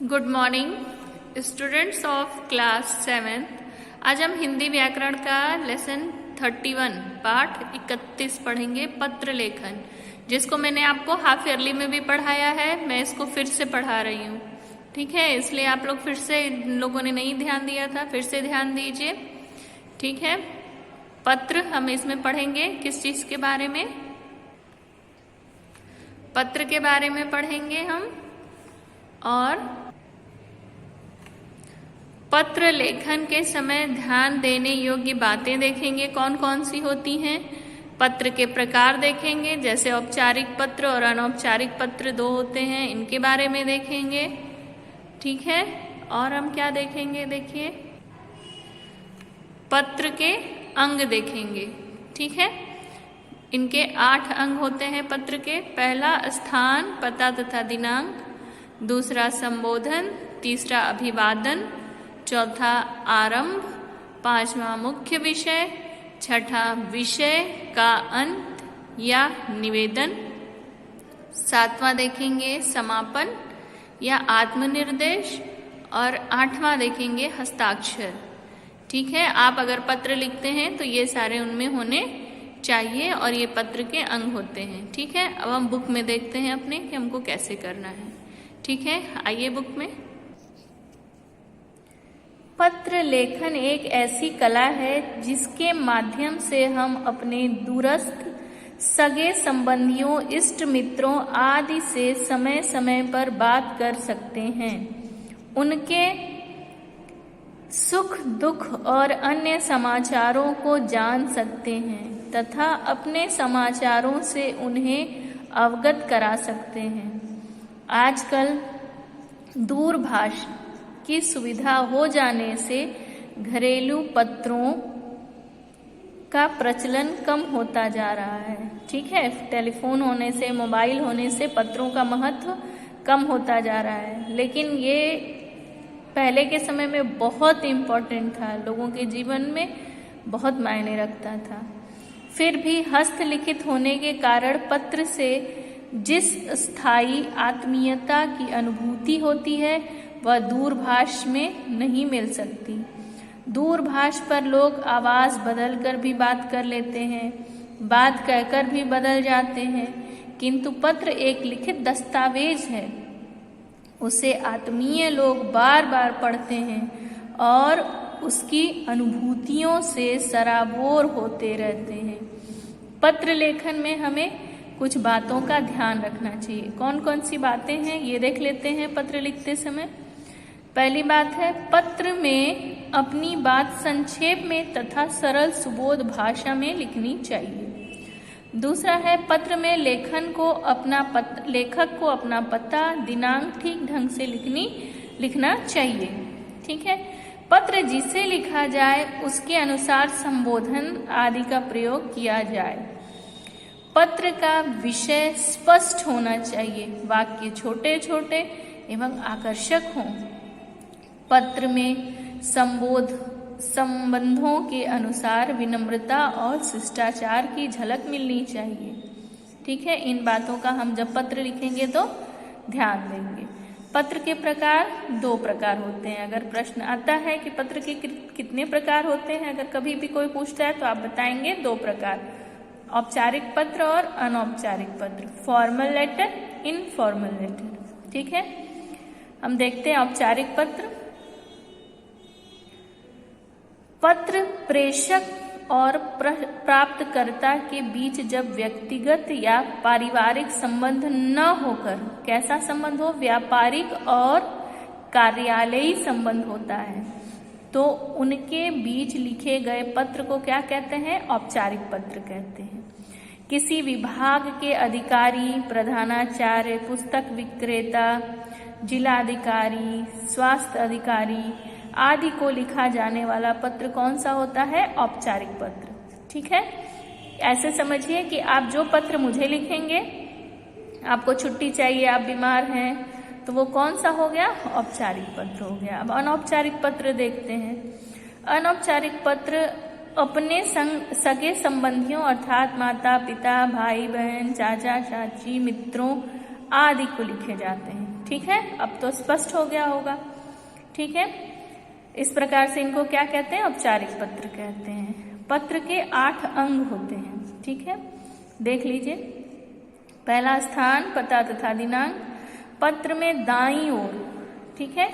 Good morning students of class 7। आज हम हिंदी व्याकरण का लेसन 31 पाठ 31 पढ़ेंगे, पत्र लेखन, जिसको मैंने आपको हाफ ईयरली में भी पढ़ाया है। मैं इसको फिर से पढ़ा रही हूँ, ठीक है। इसलिए आप लोग फिर से, लोगों ने नहीं ध्यान दिया था, फिर से ध्यान दीजिए, ठीक है। पत्र हम इसमें पढ़ेंगे किस चीज के बारे में? पत्र के बारे में पढ़ेंगे हम। और पत्र लेखन के समय ध्यान देने योग्य बातें देखेंगे, कौन कौन सी होती हैं। पत्र के प्रकार देखेंगे, जैसे औपचारिक पत्र और अनौपचारिक पत्र दो होते हैं, इनके बारे में देखेंगे, ठीक है। और हम क्या देखेंगे, देखिए पत्र के अंग देखेंगे, ठीक है। इनके 8 अंग होते हैं पत्र के। पहला स्थान, पता तथा दिनांक, दूसरा संबोधन, तीसरा अभिवादन, चौथा आरंभ, पांचवा मुख्य विषय, छठा विषय का अंत या निवेदन, सातवां देखेंगे समापन या आत्मनिर्देश, और 8वां देखेंगे हस्ताक्षर, ठीक है। आप अगर पत्र लिखते हैं तो ये सारे उनमें होने चाहिए और ये पत्र के अंग होते हैं, ठीक है। अब हम बुक में देखते हैं अपने कि हमको कैसे करना है, ठीक है। आइए बुक में। पत्र लेखन एक ऐसी कला है जिसके माध्यम से हम अपने दूरस्थ सगे संबंधियों, इष्ट मित्रों आदि से समय समय पर बात कर सकते हैं, उनके सुख दुख और अन्य समाचारों को जान सकते हैं तथा अपने समाचारों से उन्हें अवगत करा सकते हैं। आजकल दूरभाष की सुविधा हो जाने से घरेलू पत्रों का प्रचलन कम होता जा रहा है, ठीक है। टेलीफोन होने से, मोबाइल होने से पत्रों का महत्व कम होता जा रहा है, लेकिन ये पहले के समय में बहुत इम्पोर्टेंट था, लोगों के जीवन में बहुत मायने रखता था। फिर भी हस्तलिखित होने के कारण पत्र से जिस स्थायी आत्मीयता की अनुभूति होती है वह दूरभाष में नहीं मिल सकती। दूरभाष पर लोग आवाज़ बदलकर भी बात कर लेते हैं, बात कहकर भी बदल जाते हैं, किंतु पत्र एक लिखित दस्तावेज है। उसे आत्मीय लोग बार बार पढ़ते हैं और उसकी अनुभूतियों से सराबोर होते रहते हैं। पत्र लेखन में हमें कुछ बातों का ध्यान रखना चाहिए। कौन कौन सी बातें हैं ये देख लेते हैं पत्र लिखते समय। पहली बात है, पत्र में अपनी बात संक्षेप में तथा सरल सुबोध भाषा में लिखनी चाहिए। दूसरा है, पत्र में लेखक को अपना पता, दिनांक ठीक ढंग से लिखना चाहिए, ठीक है। पत्र जिसे लिखा जाए उसके अनुसार संबोधन आदि का प्रयोग किया जाए। पत्र का विषय स्पष्ट होना चाहिए, वाक्य छोटे छोटे एवं आकर्षक हों। पत्र में संबंधों के अनुसार विनम्रता और शिष्टाचार की झलक मिलनी चाहिए, ठीक है। इन बातों का हम जब पत्र लिखेंगे तो ध्यान देंगे। पत्र के प्रकार 2 प्रकार होते हैं। अगर प्रश्न आता है कि पत्र के कितने प्रकार होते हैं, अगर कभी भी कोई पूछता है तो आप बताएंगे 2 प्रकार, औपचारिक पत्र और अनौपचारिक पत्र, फॉर्मल लेटर, इनफॉर्मल लेटर, ठीक है। हम देखते हैं औपचारिक पत्र। पत्र प्रेषक और प्राप्तकर्ता के बीच जब व्यक्तिगत या पारिवारिक संबंध न होकर, कैसा संबंध हो, व्यापारिक और कार्यालयी संबंध होता है, तो उनके बीच लिखे गए पत्र को क्या कहते हैं? औपचारिक पत्र कहते हैं। किसी विभाग के अधिकारी, प्रधानाचार्य, पुस्तक विक्रेता, जिलाधिकारी, स्वास्थ्य अधिकारी आदि को लिखा जाने वाला पत्र कौन सा होता है? औपचारिक पत्र, ठीक है। ऐसे समझिए कि आप जो पत्र मुझे लिखेंगे, आपको छुट्टी चाहिए, आप बीमार हैं, तो वो कौन सा हो गया? औपचारिक पत्र हो गया। अब अनौपचारिक पत्र देखते हैं। अनौपचारिक पत्र अपने सगे संबंधियों अर्थात माता पिता, भाई बहन, चाचा चाची, मित्रों आदि को लिखे जाते हैं, ठीक है, अब तो स्पष्ट हो गया होगा। ठीक है, इस प्रकार से इनको क्या कहते हैं? औपचारिक पत्र कहते हैं। पत्र के 8 अंग होते हैं। ठीक है, देख लीजिए। पहला स्थान, पता तथा दिनांक। पत्र में दाईं ओर, ठीक है,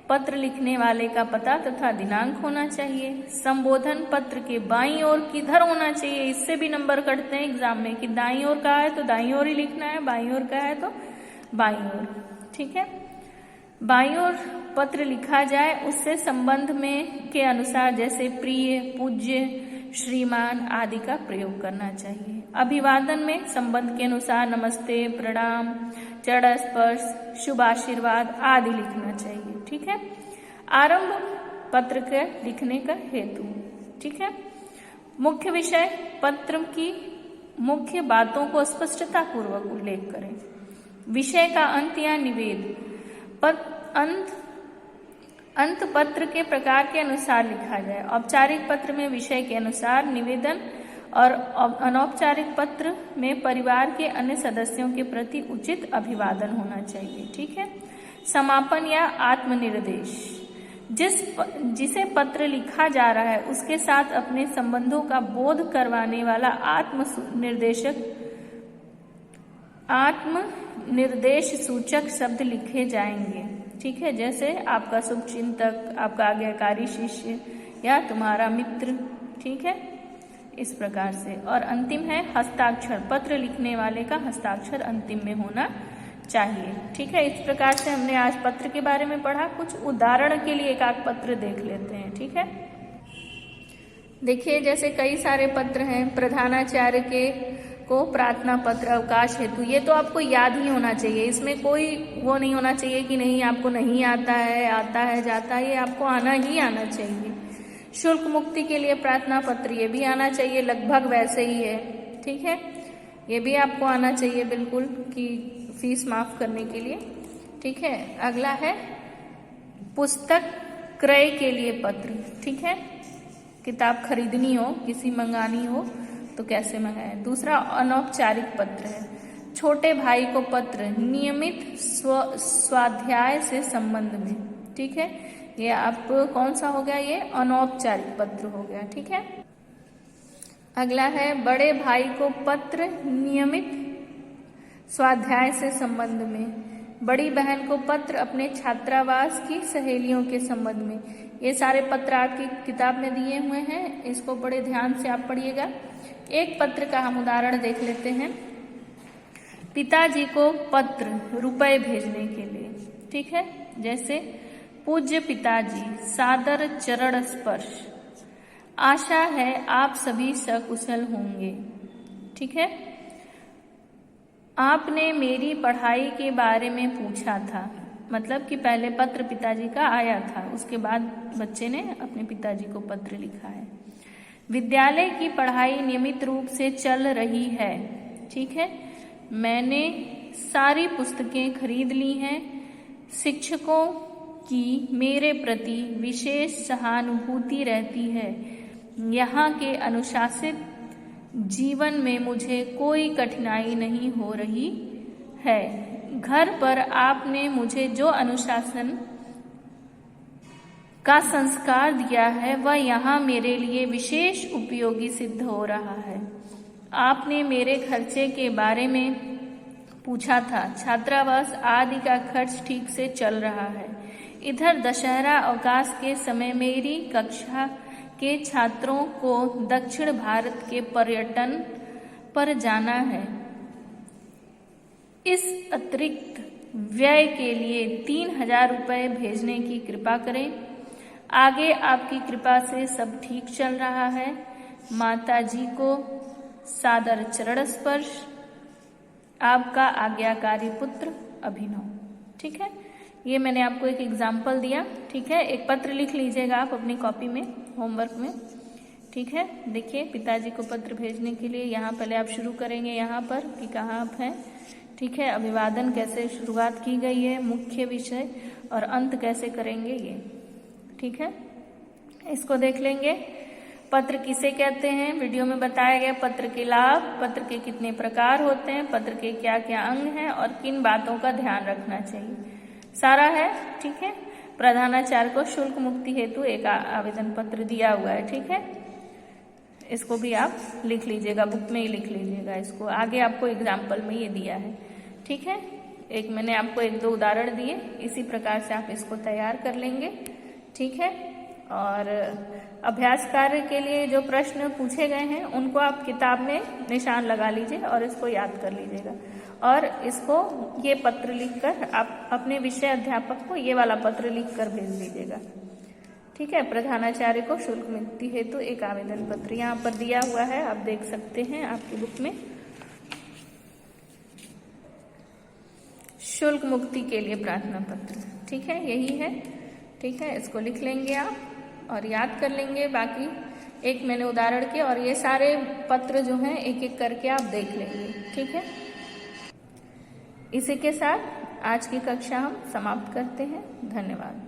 पत्र लिखने वाले का पता तथा दिनांक होना चाहिए। संबोधन पत्र के बाईं ओर किधर होना चाहिए? इससे भी नंबर कटते हैं एग्जाम में कि दाईं ओर का है तो दाईं ओर ही लिखना है, बाईं ओर का है तो बाईं ओर। ठीक है, बाईं ओर पत्र लिखा जाए उससे संबंध में के अनुसार जैसे प्रिय, पूज्य, श्रीमान आदि का प्रयोग करना चाहिए। अभिवादन में संबंध के अनुसार नमस्ते, प्रणाम, चरण स्पर्श, शुभ आशीर्वाद आदि लिखना चाहिए। ठीक है, आरंभ पत्र के लिखने का हेतु। ठीक है, मुख्य विषय, पत्र की मुख्य बातों को स्पष्टता पूर्वक उल्लेख करें। विषय का अंत या निवेद, अंत पत्र के प्रकार के अनुसार लिखा जाए। औपचारिक पत्र में विषय के अनुसार निवेदन और अनौपचारिक पत्र में परिवार के अन्य सदस्यों के प्रति उचित अभिवादन होना चाहिए। ठीक है, समापन या आत्मनिर्देश, जिसे पत्र लिखा जा रहा है उसके साथ अपने संबंधों का बोध करवाने वाला आत्मनिर्देश सूचक शब्द लिखे जाएंगे। ठीक है, जैसे आपका शुभचिंतक, आपका आज्ञाकारी शिष्य या तुम्हारा मित्र। ठीक है, इस प्रकार से। और अंतिम है हस्ताक्षर, पत्र लिखने वाले का हस्ताक्षर अंतिम में होना चाहिए। ठीक है, इस प्रकार से हमने आज पत्र के बारे में पढ़ा। कुछ उदाहरण के लिए एक आध पत्र देख लेते हैं। ठीक है, देखिए जैसे कई सारे पत्र हैं। प्रधानाचार्य के को प्रार्थना पत्र, अवकाश हेतु, ये तो आपको याद ही होना चाहिए। इसमें कोई वो नहीं होना चाहिए कि नहीं आपको नहीं आता है जाता है, ये आपको आना ही आना चाहिए। शुल्क मुक्ति के लिए प्रार्थना पत्र, ये भी आना चाहिए, लगभग वैसे ही है। ठीक है, ये भी आपको आना चाहिए बिल्कुल कि फीस माफ करने के लिए। ठीक है, अगला है पुस्तक क्रय के लिए पत्र। ठीक है, किताब खरीदनी हो, किसी मंगानी हो तो कैसे मंगाए। दूसरा अनौपचारिक पत्र है, छोटे भाई को पत्र, नियमित स्वाध्याय से संबंध में। ठीक है, ये आप कौन सा हो गया? ये अनौपचारिक पत्र हो गया। ठीक है, अगला है बड़े भाई को पत्र, नियमित स्वाध्याय से संबंध में। बड़ी बहन को पत्र, अपने छात्रावास की सहेलियों के संबंध में। ये सारे पत्र आपकी किताब में दिए हुए हैं, इसको बड़े ध्यान से आप पढ़िएगा। एक पत्र का हम उदाहरण देख लेते हैं। पिताजी को पत्र, रुपए भेजने के लिए। ठीक है, जैसे पूज्य पिताजी, सादर चरण स्पर्श, आशा है आप सभी सकुशल होंगे। ठीक है, आपने मेरी पढ़ाई के बारे में पूछा था, मतलब कि पहले पत्र पिताजी का आया था, उसके बाद बच्चे ने अपने पिताजी को पत्र लिखा है। विद्यालय की पढ़ाई नियमित रूप से चल रही है। ठीक है, मैंने सारी पुस्तकें खरीद ली हैं। शिक्षकों की मेरे प्रति विशेष सहानुभूति रहती है। यहाँ के अनुशासित जीवन में मुझे कोई कठिनाई नहीं हो रही है। घर पर आपने मुझे जो अनुशासन का संस्कार दिया है वह यहाँ मेरे लिए विशेष उपयोगी सिद्ध हो रहा है। आपने मेरे खर्चे के बारे में पूछा था, छात्रावास आदि का खर्च ठीक से चल रहा है। इधर दशहरा अवकाश के समय मेरी कक्षा के छात्रों को दक्षिण भारत के पर्यटन पर जाना है। इस अतिरिक्त व्यय के लिए 3000 रुपये भेजने की कृपा करें। आगे आपकी कृपा से सब ठीक चल रहा है। माता जी को सादर चरण स्पर्श, आपका आज्ञाकारी पुत्र अभिनव। ठीक है, ये मैंने आपको एक एग्जाम्पल दिया। ठीक है, एक पत्र लिख लीजिएगा आप अपनी कॉपी में, होमवर्क में। ठीक है, देखिए पिताजी को पत्र भेजने के लिए यहाँ पहले आप शुरू करेंगे यहाँ पर कि कहाँ आप हैं। ठीक है, अभिवादन कैसे शुरुआत की गई है, मुख्य विषय, और अंत कैसे करेंगे ये। ठीक है, इसको देख लेंगे। पत्र किसे कहते हैं, वीडियो में बताया गया। पत्र के लाभ, पत्र के कितने प्रकार होते हैं, पत्र के क्या क्या अंग हैं और किन बातों का ध्यान रखना चाहिए, सारा है। ठीक है, प्रधानाचार्य को शुल्क मुक्ति हेतु एक आवेदन पत्र दिया हुआ है। ठीक है, इसको भी आप लिख लीजिएगा, बुक में ही लिख लीजिएगा इसको, आगे आपको एग्जाम्पल में ये दिया है। ठीक है, एक मैंने आपको 1-2 उदाहरण दिए, इसी प्रकार से आप इसको तैयार कर लेंगे। ठीक है, और अभ्यास कार्य के लिए जो प्रश्न पूछे गए हैं उनको आप किताब में निशान लगा लीजिए और इसको याद कर लीजिएगा। और इसको ये पत्र लिखकर आप अपने विषय अध्यापक को ये वाला पत्र लिखकर भेज दीजिएगा। ठीक है, प्रधानाचार्य को शुल्क मुक्ति हेतु एक आवेदन पत्र यहाँ पर दिया हुआ है, आप देख सकते हैं आपकी बुक में, शुल्क मुक्ति के लिए प्रार्थना पत्र। ठीक है, यही है। ठीक है, इसको लिख लेंगे आप और याद कर लेंगे। बाकी एक मैंने उदाहरण के और ये सारे पत्र जो हैं एक एक करके आप देख लेंगे। ठीक है, इसी के साथ आज की कक्षा हम समाप्त करते हैं। धन्यवाद।